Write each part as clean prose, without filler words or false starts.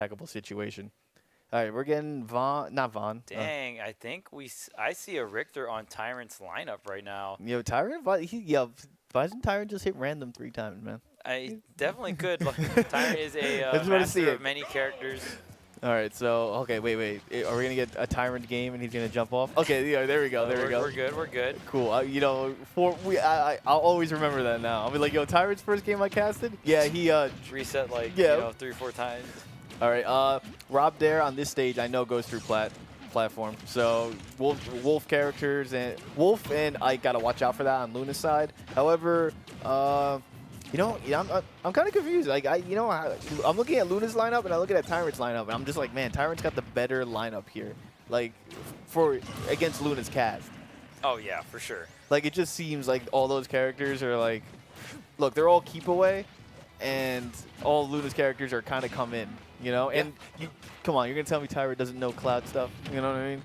impeccable situation. All right, we're getting Vaughn, not Vaughn. Dang, I think I see a Richter on Tyrant's lineup right now. Yo, Tyrant, why doesn't Tyrant just hit random 3 times, man? I definitely could. Tyrant is a I just want to see master it. of many characters. All right, so okay, wait. Are we gonna get a Tyrant game and he's gonna jump off? Okay, yeah, there we go. We go. We're good. We're good. Cool. I'll always remember that now. I'll be like, yo, Tyrant's first game I casted. Yeah, he Reset like 3-4 times. All right, Rob Dare on this stage I know goes through platform. So Wolf characters and Wolf and Ike gotta watch out for that on Luna's side. However, I'm kind of confused. Like I'm looking at Luna's lineup and I'm looking at Tyrant's lineup and I'm just like, man, Tyrant's got the better lineup here. Like against Luna's cast. Oh yeah, for sure. Like it just seems like all those characters are like, look, they're all keep away, and all Luna's characters are kind of come in. Yeah. And come on, you're gonna tell me Tyrant doesn't know cloud stuff? You know what I mean?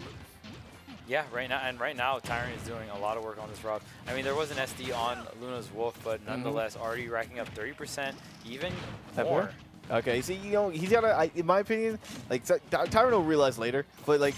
Yeah, right now Tyrant is doing a lot of work on this Rob. I mean, there was an SD on Luna's Wolf, but nonetheless, already racking up 30%, even more. Okay, see, he's got in my opinion, like Tyrant will realize later, but like,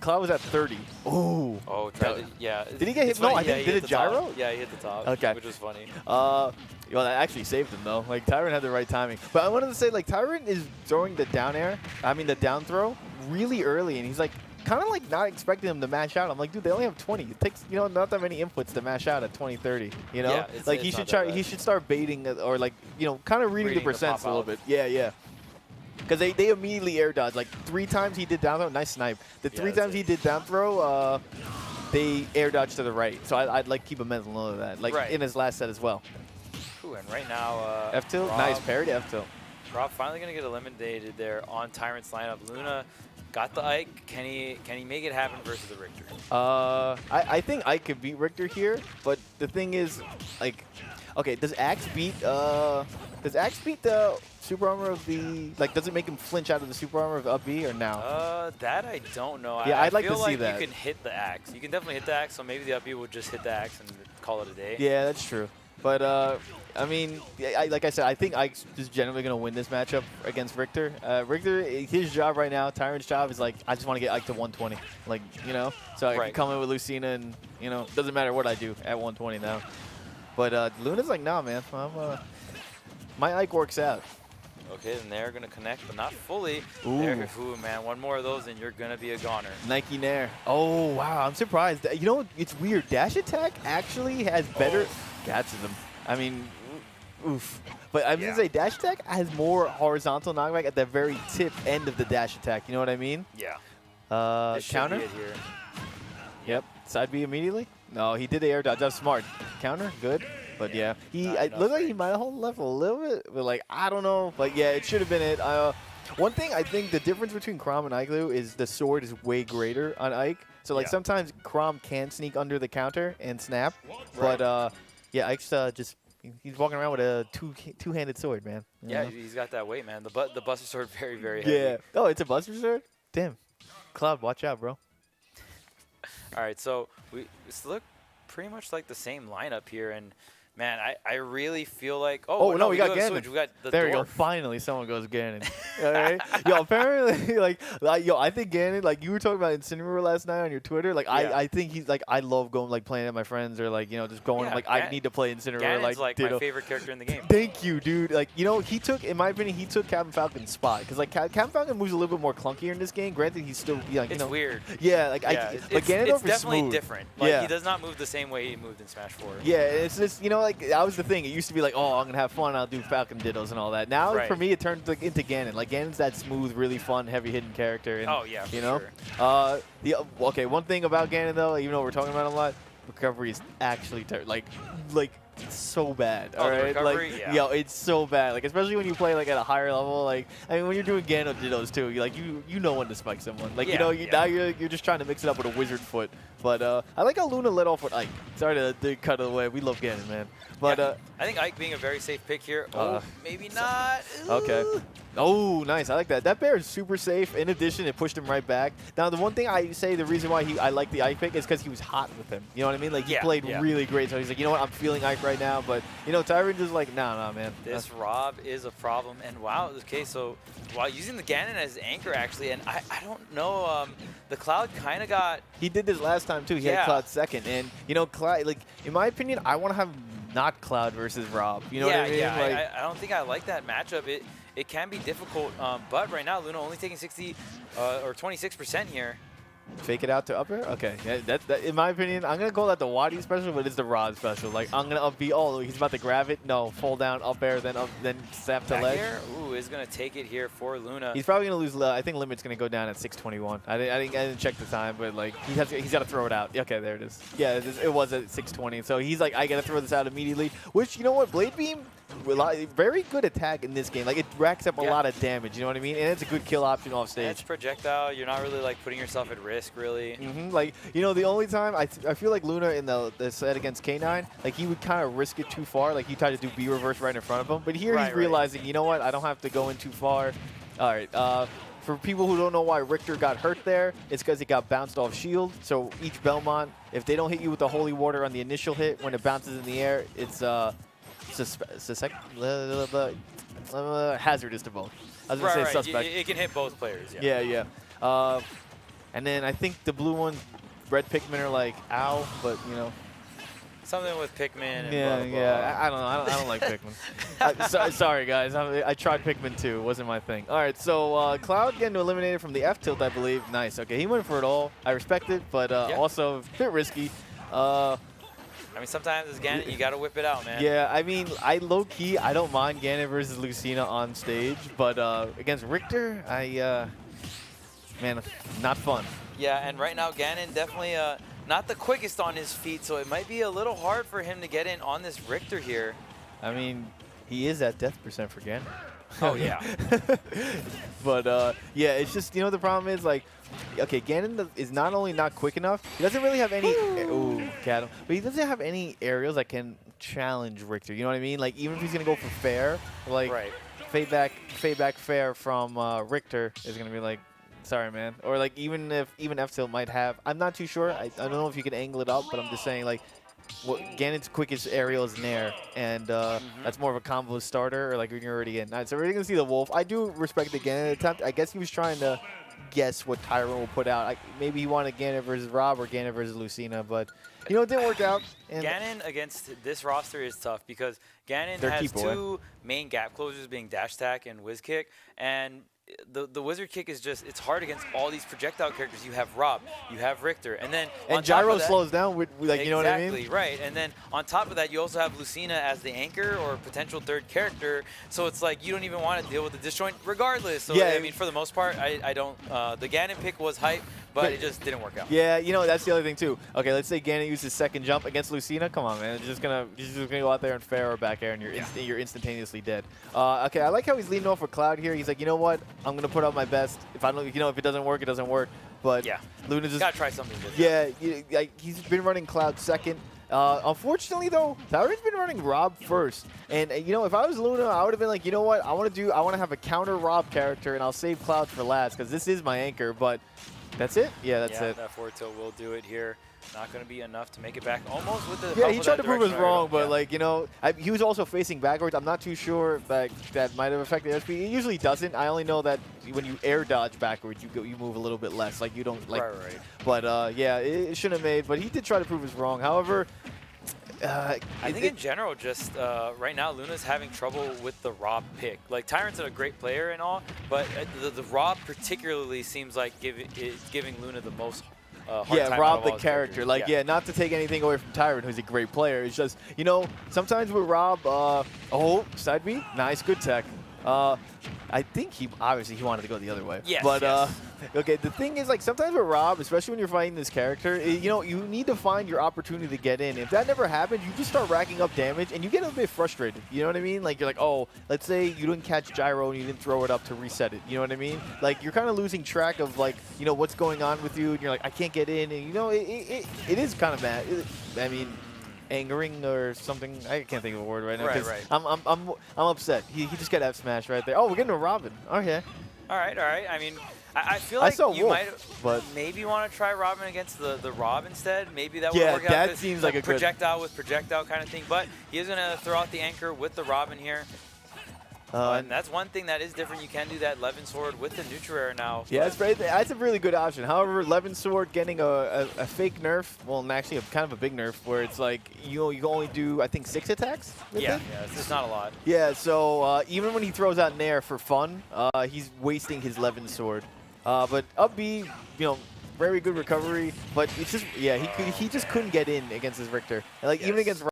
Cloud was at 30. Ooh. Oh, yeah. Did he get hit? No, I think did it gyro? Top. Yeah, he hit the top. Okay. Which was funny. Well, that actually saved him though. Like Tyrant had the right timing. But I wanted to say, like, Tyrant is throwing the the down throw really early, and he's like kind of like not expecting him to mash out. I'm like, dude, they only have 20. It takes not that many inputs to mash out at 20, 30. Yeah, like he should try. He should start baiting or like kind of reading the percents a little bit. Yeah. Because they immediately air dodge. Like 3 times he did down throw. Nice snipe. The 3 times he did down throw, they air dodge to the right. So I'd like keep a mental note of that. Like in his last set as well. Ooh, and right now, F tilt, nice parry to F tilt. Rob finally gonna get eliminated there on Tyrant's lineup. Luna got the Ike. Can he make it happen versus the Richter? I think Ike could beat Richter here, but the thing is, like, okay, does Axe beat the super armor of the, like, does it make him flinch out of the super armor of the up B or no? That I don't know. Yeah, I'd like to feel see like that. You can hit the Axe. You can definitely hit the Axe, so maybe the up B will just hit the Axe and call it a day. Yeah, that's true. But, I mean, like I said, I think Ike's just generally going to win this matchup against Richter. Richter, his job right now, Tyrant's job is like, I just want to get Ike to 120. Like, so I can come in with Lucina and, doesn't matter what I do at 120 now. But Luna's like, nah, man. My Ike works out. Okay, then they're going to connect, but not fully. Ooh. Ooh, man, one more of those and you're going to be a goner. Nike Nair. Oh, wow, I'm surprised. It's weird. Dash attack actually has better Gatsism. I mean, oof. But I was going to say, dash attack has more horizontal knockback at the very tip end of the dash attack. You know what I mean? Yeah. Counter? Here. Yep. Side B immediately? No, he did the air dodge. That's smart. Counter? Good. But yeah, it looked like he might have held left a little bit, but like, I don't know. But yeah, it should have been it. One thing I think the difference between Chrom and Ike is the sword is way greater on Ike. So like sometimes Chrom can sneak under the counter and snap. Right. But yeah, Ike's he's walking around with a two-handed sword, man. Yeah, he's got that weight, man. The Buster Sword very, very heavy. Yeah. Oh, it's a Buster Sword? Damn. Cloud, watch out, bro. All right, so this look pretty much like the same lineup here, and man, I really feel like no, we got Ganon. We got the there dwarf. You go. Finally, someone goes Ganon. All right. Yo, apparently, I think Ganon, like you were talking about Incineroar last night on your Twitter. Like, I think he's like, I love going like playing at my friends or like just going I need to play Incineroar. Ganon's like my favorite character in the game. Thank you, dude. Like he took, in my opinion, Captain Falcon's spot because like Captain Falcon moves a little bit more clunkier in this game. Granted, he's still like it's weird. Yeah, like but Ganondorf it's definitely smooth. Different. Like he does not move the same way he moved in Smash 4. Yeah, it's just like that was the thing. It used to be like, oh, I'm gonna have fun. I'll do Falcon Dittos and all that. Now for me, it turned into Ganon. Like Ganon's that smooth, really fun, heavy hitting character. And, sure. Okay, one thing about Ganon though, even though we're talking about it a lot, recovery is actually like so bad. All right, recovery, it's so bad. Like especially when you play like at a higher level. Like I mean, when you're doing Ganon Dittos too, you know when to spike someone. Like now you're just trying to mix it up with a wizard foot. But I like how Luna let off with Ike. Sorry to cut it away. We love Ganon, man. But I think Ike being a very safe pick here. Maybe not. Ooh. Okay. Oh, nice. I like that. That bear is super safe. In addition, it pushed him right back. Now, the one thing I say, the reason why I like the Ike pick is because he was hot with him. You know what I mean? Like, he played really great. So he's like, you know what? I'm feeling Ike right now. But, you know, Tyrant just like, nah, man. This Rob is a problem. And wow, okay, so while using the Ganon as anchor, actually, and I don't know, the Cloud kind of got... He did this last time, too. He had Cloud second. And, you know, Cloud, like, in my opinion, I want to have not Cloud versus Rob. You know what I mean? Yeah, like, I don't think I like that matchup. It can be difficult, but right now Luna only taking 60 or 26% here. Fake it out to up air? Okay, yeah, that, in my opinion, I'm going to call that the Wadi special, but it's the Rod special. Like, I'm going to up B, oh, he's about to grab it. No, fall down, up air, then snap to ledge. Here, ooh, is going to take it here for Luna. He's probably going to lose, I think Limit's going to go down at 621. I didn't check the time, but, like, he's got to throw it out. Okay, there it is. Yeah, it was at 620. So he's like, I got to throw this out immediately, which, you know what, Blade Beam, very good attack in this game. Like, it racks up a lot of damage, you know what I mean? And it's a good kill option off stage. It's projectile. You're not really, like, putting yourself at risk, really. Like, you know, the only time I feel like Luna in the set against K9, like, he would kind of risk it too far. Like, he tried to do B reverse right in front of him. But here he's realizing, you know what, I don't have to go in too far. All right, for people who don't know why Richter got hurt there, it's because he got bounced off shield. So each Belmont, if they don't hit you with the Holy Water on the initial hit, when it bounces in the air, it's hazardous to both. I was going to say suspect. It can hit both players, Yeah. And then I think the blue one, red Pikmin are like, ow, but, you know. Something with Pikmin and yeah, blah, blah, blah. Yeah, I don't know. I don't like Pikmin. Sorry, guys. I tried Pikmin too. Wasn't my thing. All right, so Cloud getting eliminated from the F tilt, I believe. Nice. Okay, he went for it all. I respect it, but also a bit risky. I mean, sometimes as Ganon, you got to whip it out, man. Yeah, I mean, low-key, I don't mind Ganon versus Lucina on stage, but against Richter, man, not fun. Yeah, and right now, Ganon definitely not the quickest on his feet, so it might be a little hard for him to get in on this Richter here. I mean, he is at death percent for Ganon. Oh, yeah. But, yeah, it's just, you know, the problem is, like, okay, Ganon is not only not quick enough, he doesn't really have any, ooh, cat him, but he doesn't have any aerials that can challenge Richter, you know what I mean? Like, even if he's going to go for fair, like, fade back fair from Richter is going to be like, sorry, man. Or, like, even F tilt might have, I'm not too sure, I don't know if you can angle it up, but I'm just saying, like, Ganon's quickest aerial is Nair, and that's more of a combo starter, or like when you're already in. So we're going to see the Wolf. I do respect the Ganon attempt. I guess he was trying to guess what Tyrant will put out. Maybe he wanted Ganon versus Rob or Ganon versus Lucina, but, you know, it didn't work out. And Ganon against this roster is tough because Ganon has two main gap closers being Dash Attack and Whiz Kick, and the Wizard Kick is just, it's hard against all these projectile characters. You have Rob, you have Richter, and then and Gyro slows down with, like, you know what I mean? Exactly, right. And then on top of that, you also have Lucina as the anchor or potential third character. So it's like you don't even want to deal with the disjoint regardless. So yeah, I mean, for the most part, I don't. The Ganon pick was hype, but it just didn't work out. Yeah, you know, that's the other thing too. Okay, let's say Ganon uses second jump against Lucina. Come on, man. It's just gonna go out there and fair or back air, and you're instantaneously dead. Okay, I like how he's leading off with Cloud here. He's like, you know what? I'm gonna put out my best. If I don't, you know, if it doesn't work, it doesn't work. But yeah, Luna just gotta try something different. Yeah, he's been running Cloud second. Unfortunately, though, Tyrant's been running Rob first. And, you know, if I was Luna, I would have been like, you know what? I want to have a counter Rob character, and I'll save Cloud for last because this is my anchor. But that's it? Yeah, that's it. That forward tilt will do it here. Not going to be enough to make it back almost with the he tried to prove us wrong, but, like, you know, he was also facing backwards. I'm not too sure that might have affected airspeed. It usually doesn't. I only know that when you air dodge backwards, you move a little bit less. Like, you don't, like, but, yeah, it shouldn't have made, but he did try to prove us wrong. However, I think in general, just right now, Luna's having trouble with the Rob pick. Like, Tyrant's a great player and all, but the Rob particularly seems like giving Luna the most Rob the character. Like, not to take anything away from Tyrant, who's a great player. It's just, you know, sometimes with Rob, oh, side B, nice, good tech. I think he wanted to go the other way. Yes, but okay, the thing is, like, sometimes with Rob, especially when you're fighting this character, you know, you need to find your opportunity to get in. If that never happens, you just start racking up damage, and you get a bit frustrated. You know what I mean? Like, you're like, oh, let's say you didn't catch Gyro and you didn't throw it up to reset it. You know what I mean? Like, you're kind of losing track of, like, you know, what's going on with you, and you're like, I can't get in, and, you know, it is kind of bad. I mean, angering or something. I can't think of a word right now. Right, 'Cause right. I'm upset. He just got F smash right there. Oh, we're getting a Robin. Okay. All right, all right. I mean, I feel I like saw you Wolf, might but maybe want to try Robin against the Rob instead. Maybe that would yeah, work out. that 'Cause seems like a good. projectile with projectile kind of thing. But he is going to throw out the anchor with the Robin here. And that's one thing that is different. You can do that Levin Sword with the Neutral now. Yeah, that's a really good option. However, Levin Sword getting a fake nerf, well, actually kind of a big nerf, where it's like you can only do, I think, 6 attacks with Yeah, it? yeah, it's just not a lot. Yeah, so even when he throws out Nair for fun, he's wasting his Levin Sword. But up B, very good recovery, but it's just, yeah, he just couldn't get in against his Richter. Like, even against